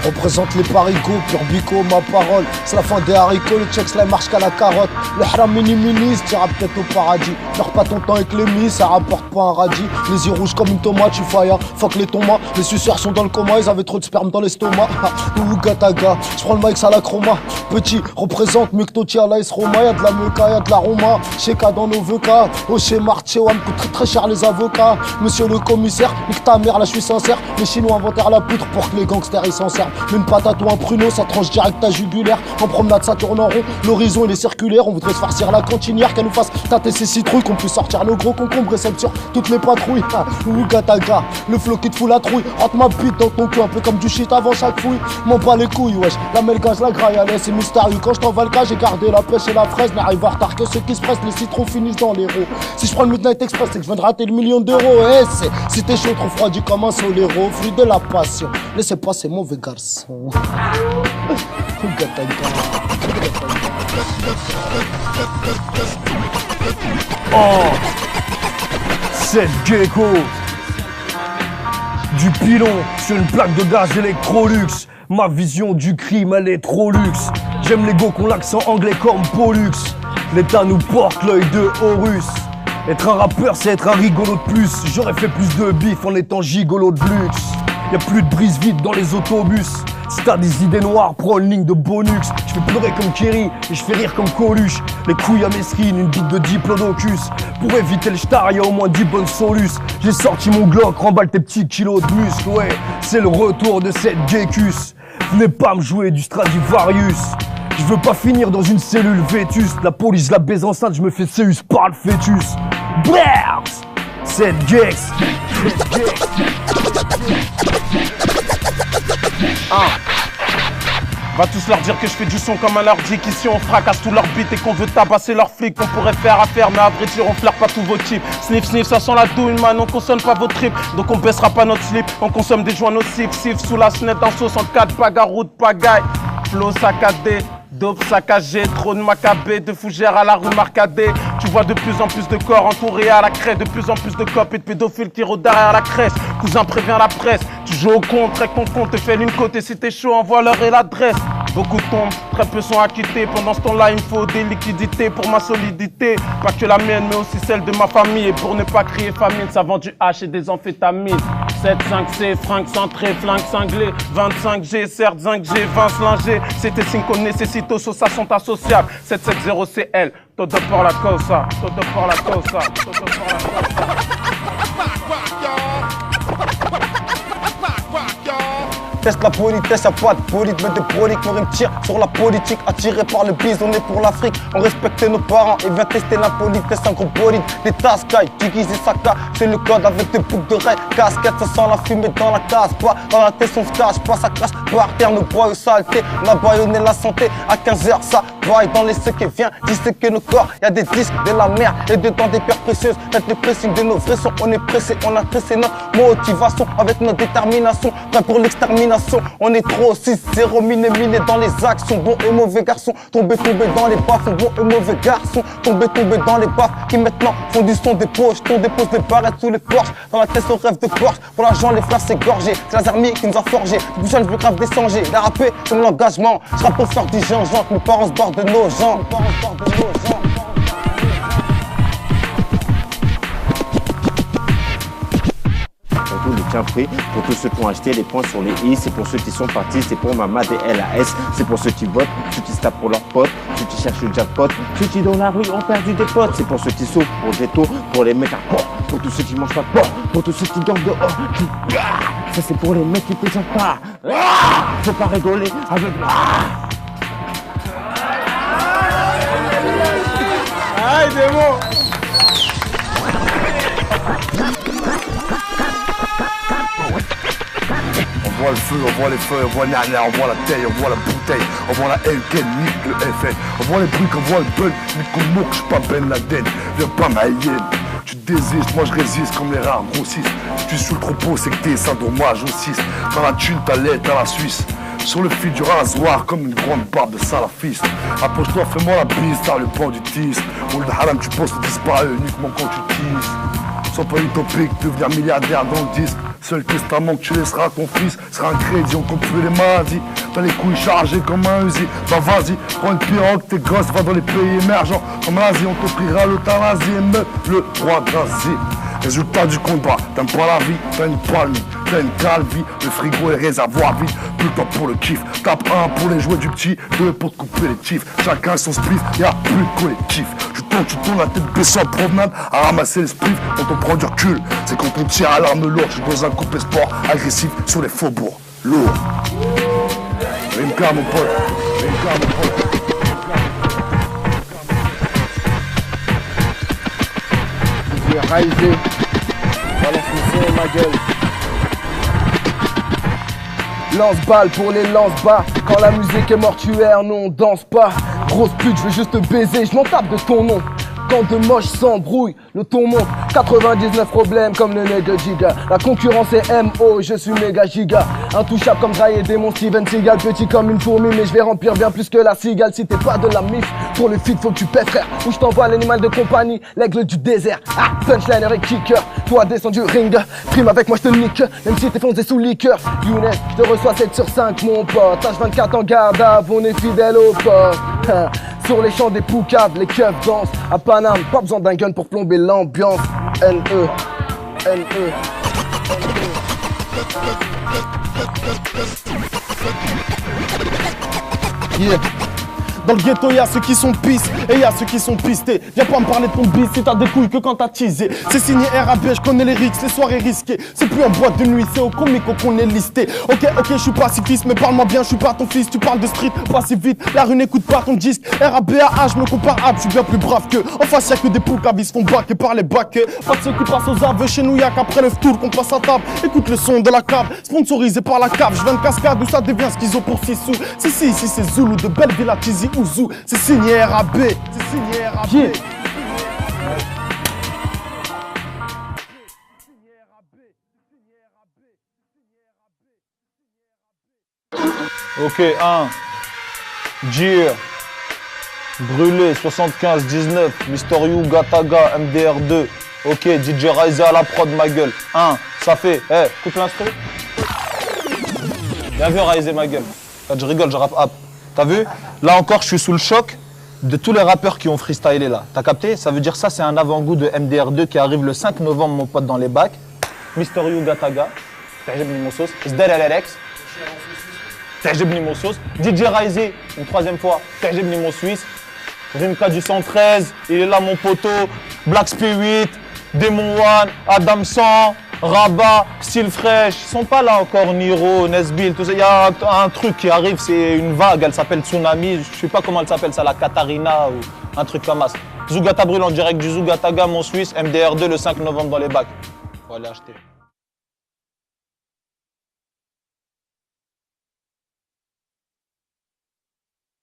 Représente les parigots, pur bico, ma parole. C'est la fin des haricots, le check la marche qu'à la carotte. Le haram minimise, t'iras peut-être au paradis. Perds pas ton temps avec les mis, ça rapporte pas un radis. Les yeux rouges comme une tomate, tu fire, fuck les tomas. Les suceurs sont dans le coma, ils avaient trop de sperme dans l'estomac. Ouh gataga, j'prends le mic, ça la chroma. Petit, représente mieux que Totti à l'AS Roma. Y'a de la meuca, y'a de la Roma. Sheka dans nos VK, au chez Marché, me coûte très très cher les avocats. Monsieur le commissaire, nique ta mère, là je suis sincère. Les Chinois inventèrent la poutre pour que les gangsters ils s'en servent. Une patate ou un pruneau, ça tranche direct ta jugulaire. En promenade, ça tourne en rond, l'horizon il est circulaire. On voudrait se farcir la cantinière, qu'elle nous fasse tâter ses citrouilles, qu'on puisse sortir nos gros concombres et celles sur toutes les patrouilles. Ouh gataga, le flow qui te fout la trouille. Rentre ma bite dans ton cul, un peu comme du shit avant chaque fouille. M'en bats les couilles, wesh, la melgage, la graille, allez, c'est mystérieux. Quand je t'envoie le cas, j'ai gardé la pêche et la fraise. N'arrive en retard que ceux qui se pressent, les citrons finissent dans les roues. Si je prends le Midnight Express, c'est que je viens de rater le million d'euros. Eh, c'est si t'es chaud, trop froidi comme un soléro, fruit de la passion. Laissez passer mauvais garçon. Oh, cette gecko du pilon sur une plaque de gaz Electrolux. Ma vision du crime elle est trop luxe. J'aime les go qu'on l'accent anglais comme Pollux. L'état nous porte l'œil de Horus. Être un rappeur c'est être un rigolo de plus. J'aurais fait plus de bif en étant gigolo de luxe. Y'a plus de brise vide dans les autobus. Si t'as des idées noires, prends une ligne de bonux. Je fais pleurer comme Kerry et je fais rire comme Coluche. Les couilles à mesrine, une bite de diplodocus. Pour éviter le star, y'a au moins 10 bonnes solus. J'ai sorti mon Glock, remballe tes petits kilos de muscles. Ouais, c'est le retour de cette Gekus. Venez pas me jouer du Stradivarius. Je veux pas finir dans une cellule vétuste. La police la baise enceinte, je me fais séus par le fœtus. Blers, cette Gex. Va tous leur dire que je fais du son comme un ordi, qu'ici on fracasse tous leurs beats et qu'on veut tabasser leurs flics. On pourrait faire affaire, mais à vrai dire on flaire pas tous vos types. Sniff sniff, ça sent la douille, man, on consomme pas vos tripes. Donc on baissera pas notre slip, on consomme des joints nocifs. Sif sous la snette en sauce en 4, bagarre de pagaille. Flow saccadé, dope saccagé, trop de macabé, de fougères à la rue Marcadet. Tu vois de plus en plus de corps entourés à la craie, de plus en plus de copes et de pédophiles qui rôdent derrière la crèche. Cousin prévient la presse, tu joues au compte, très con compte, te fait une côte et si t'es chaud, envoie l'heure et l'adresse. Beaucoup tombent, très peu sont acquittés. Pendant ce temps-là, il me faut des liquidités pour ma solidité. Pas que la mienne, mais aussi celle de ma famille. Et pour ne pas crier famine, ça vend du H et des amphétamines. 7-5C, fringues centrées, flingues cinglées. 25G, certes 5G, 20 slingés. C'est des signes qu'on nécessite, aux sauces sont associables. 770CL, todo por la cosa, todo por la cosa, todo por la cosa. Teste la politesse, y'a pas de polite, mais de prolique. Nos rimes tirent sur la politique, attirés par le bise, on est pour l'Afrique. On respecte nos parents et vient tester la politesse, un gros bolide. Des tasses, cailles, Jiggies et Saka, c'est le code avec des boucles d'oreilles. Casquette, ça sent la fumée dans la case, pas dans la tête, on se cache, pas ça crache par terre, nos boyaux saletés. On a baïonné la santé, à 15h, ça vaille dans les secs et vient disséquer nos corps. Y'a des disques, de la mer et dedans des pierres précieuses. Faites les pressings de nos vrais sons, on est pressé, on a tressé notre motivation avec notre détermination. Prêt pour l'extermination. On est trop 6-0, miné dans les actions. Bon et mauvais garçon, tombé dans les baffes. Bon et mauvais garçon, tombé dans les baffes. Qui maintenant font du son des poches. On dépose des barrettes sous les porches. Dans la tête, on rêve de Porsche. Pour l'argent, les frères, c'est gorgé. C'est la armée qui nous a forgé. Du jeune, je veux grave descendre. La rapper, c'est mon engagement. Je rappe pour faire du gingembre. Mes parents se barrent de nos gens. Le tien prêt pour tous ceux qui ont acheté les points sur les i, c'est pour ceux qui sont partis, c'est pour Mama DLAS, c'est pour ceux qui votent, ceux qui se tapent pour leurs potes, ceux qui cherchent le jackpot, ceux qui dans la rue ont perdu des potes, c'est pour ceux qui souffrent, pour ghetto, pour les mecs à porc, pour tous ceux qui mangent pas de porc, pour tous ceux qui dorment dehors, ça c'est pour les mecs qui te sentent pas, faut pas rigoler avec Aïe, des mots. On voit le feu, on voit les feux, on voit Nana, on voit la taille, on voit la bouteille, on voit la LK, nique le FN, on voit les briques, on voit le bug, nique qu'on moque, j'suis pas Ben Laden, viens pas ma hyène. Tu désistes, moi je résiste comme les rats grossissent. Si tu sous le troupeau, c'est que t'es saint-dommage au 6. Dans la thune, t'as l'aide, t'as la Suisse. Sur le fil du rasoir, comme une grande barbe de salafiste. Approche-toi, fais-moi la bise, t'as le banc du tis. Au lieu de haram, tu penses que disparaît uniquement quand tu tisses. Sois pas utopique, devenir milliardaire dans le disque. Seul testament que tu laisseras à ton fils sera un crédit, on compte tuer les maladies. T'as les couilles chargées comme un Uzi. Bah vas-y, prends une pirogue, tes gosses, va dans les pays émergents. Comme l'Asie, on t'offrira l'euthanasie et meut le droit d'asile. Résultat du combat, t'aimes pas la vie, t'as une palmie, t'as une calvie, le frigo et les réservoirs vides, plus le temps pour le kiff. Tape 1 pour les jouets du petit, 2 pour te couper les tifs. Chacun son spliff, y'a plus de collectif. Tu tournes la tête baissée en promenade à ramasser les spliffs. Quand on prend du recul, c'est quand on tire à l'arme lourde. Je suis dans un coupé sport agressif sur les faubourgs. Lourd. Rimka mon pote, Rimka mon pote. Raisé, balance le ma gueule. Lance-balle pour les lance-bas. Quand la musique est mortuaire, non on danse pas. Grosse pute, je veux juste te baiser, je m'en tape de ton nom. Quand de moches s'embrouillent, le ton monte. 99 problèmes comme le nez de Giga. La concurrence est MO, je suis méga giga. Intouchable comme Dry et démon Steven Seagal. Petit comme une fourmi, mais je vais remplir bien plus que la cigale. Si t'es pas de la mif, pour le feed faut que tu pètes frère. Ou je t'envoie l'animal de compagnie, l'aigle du désert. Ah, punchliner et kicker, toi descends du ring. Prime avec moi je te nique, même si t'es foncé sous liqueur. Younes, je te reçois 7 sur 5 mon pote. H24 en garde à vous, on est fidèle au poste. Sur les champs des poucaves, les keufs dansent. À Paname, pas besoin d'un gun pour plomber l'ambiance. N.E. N.E. Yeah. Dans le ghetto, y'a ceux qui sont pistes et y'a ceux qui sont pistés. Viens pas me parler de ton bis si t'as des couilles que quand t'as teasé. C'est signé RAB, je connais les rixes, les soirées risquées. C'est plus en boîte de nuit, c'est au comico qu'on est listé. Ok, je suis pacifiste, mais parle-moi bien, je suis pas ton fils. Tu parles de street, pas si vite, la rue n'écoute pas ton disque. RABAH, je me compare à, je suis bien plus brave qu'eux. En face, y'a que des poules qui se font baquer par les baqueux. Pas de ceux qui passent aux aveux, chez nous y'a qu'après le tour qu'on passe à table. Écoute le son de la cave, sponsorisé par la cave. Je viens de cascade où ça devient schizo pour 6 sous. Si, ici c'est Zulu, de Belleville à Tizi Ouzou. C'est signé RAB, c'est signé RAB. Yeah. Ok, 1. Jir. Brûlé, 75, 19. Mister You, Gataga, MDR2. Ok, DJ Raisé à la prod, ma gueule. 1. Ça fait. Coupe l'instru. Bien vu, Raisé, ma gueule. Quand je rigole, je rappe up. T'as vu? Là encore, je suis sous le choc de tous les rappeurs qui ont freestylé là. T'as capté? Ça veut dire ça, c'est un avant-goût de MDR2 qui arrive le 5 novembre, mon pote, dans les bacs. Mister You, Gataga. تعجبني موسوس. ازدار على ريكس. تعجبني موسوس. DJ Raisé, une troisième fois. تعجبني mon Suisse. Rimka du 113, il est là mon poteau. Black Spirit, Demon One, Adam 100. Rabat, Style Fresh, ils sont pas là encore, Niro, Nesbill, tout ça. Il y a un truc qui arrive, c'est une vague, elle s'appelle Tsunami, je sais pas comment elle s'appelle, ça, la Katarina ou un truc comme ça. Zougata brûle en direct du Zougataga, mon Suisse, MDR2 le 5 novembre dans les bacs. Faut aller acheter.